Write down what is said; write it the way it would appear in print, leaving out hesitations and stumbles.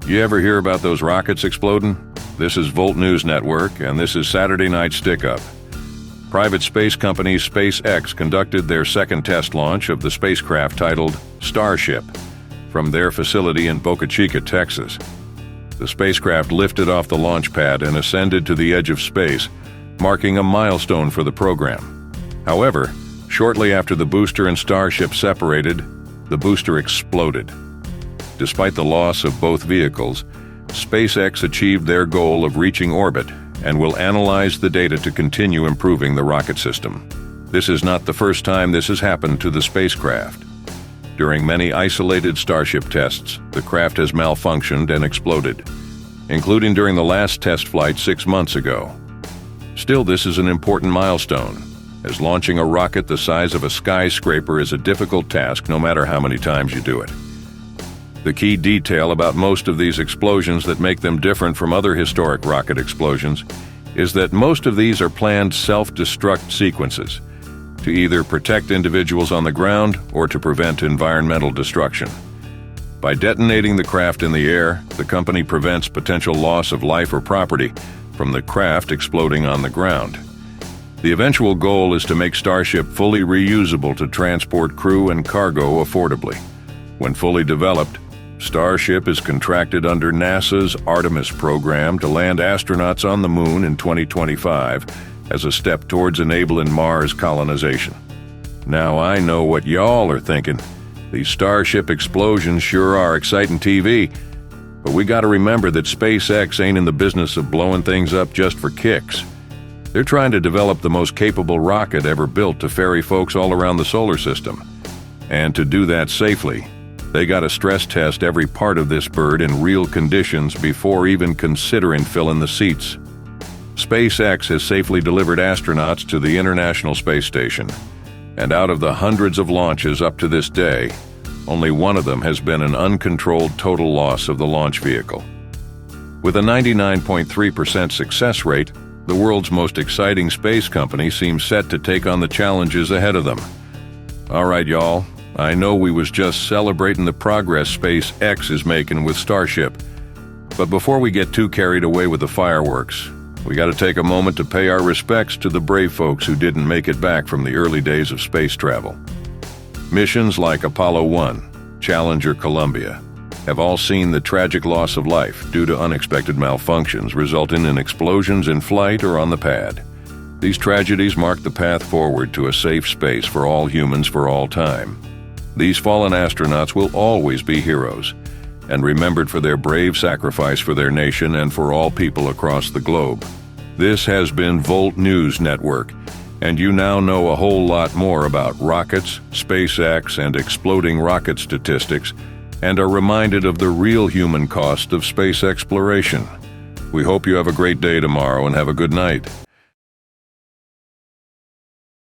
You ever hear about those rockets exploding? This is Volt News Network, and this is Saturday Night Stick-Up. Private space company SpaceX conducted their second test launch of the spacecraft titled Starship from their facility in Boca Chica, Texas. The spacecraft lifted off the launch pad and ascended to the edge of space, marking a milestone for the program. However, shortly after the booster and Starship separated, the booster exploded. Despite the loss of both vehicles, SpaceX achieved their goal of reaching orbit and will analyze the data to continue improving the rocket system. This is not the first time this has happened to the spacecraft. During many isolated Starship tests, the craft has malfunctioned and exploded, including during the last test flight 6 months ago. Still, this is an important milestone, as launching a rocket the size of a skyscraper is a difficult task no matter how many times you do it. The key detail about most of these explosions that make them different from other historic rocket explosions is that most of these are planned self-destruct sequences to either protect individuals on the ground or to prevent environmental destruction. By detonating the craft in the air, the company prevents potential loss of life or property from the craft exploding on the ground. The eventual goal is to make Starship fully reusable to transport crew and cargo affordably. When fully developed, Starship is contracted under NASA's Artemis program to land astronauts on the Moon in 2025 as a step towards enabling Mars colonization. Now I know what y'all are thinking. These Starship explosions sure are exciting TV, but we gotta remember that SpaceX ain't in the business of blowing things up just for kicks. They're trying to develop the most capable rocket ever built to ferry folks all around the solar system. And to do that safely, they gotta stress test every part of this bird in real conditions before even considering filling the seats. SpaceX has safely delivered astronauts to the International Space Station, and out of the hundreds of launches up to this day, only one of them has been an uncontrolled total loss of the launch vehicle. With a 99.3% success rate, the world's most exciting space company seems set to take on the challenges ahead of them. All right, y'all. I know we was just celebrating the progress SpaceX is making with Starship, but before we get too carried away with the fireworks, we got to take a moment to pay our respects to the brave folks who didn't make it back from the early days of space travel. Missions like Apollo 1, Challenger, Columbia, have all seen the tragic loss of life due to unexpected malfunctions resulting in explosions in flight or on the pad. These tragedies mark the path forward to a safe space for all humans for all time. These fallen astronauts will always be heroes and remembered for their brave sacrifice for their nation and for all people across the globe. This has been Volt News Network, and you now know a whole lot more about rockets, SpaceX, and exploding rocket statistics, and are reminded of the real human cost of space exploration. We hope you have a great day tomorrow and have a good night.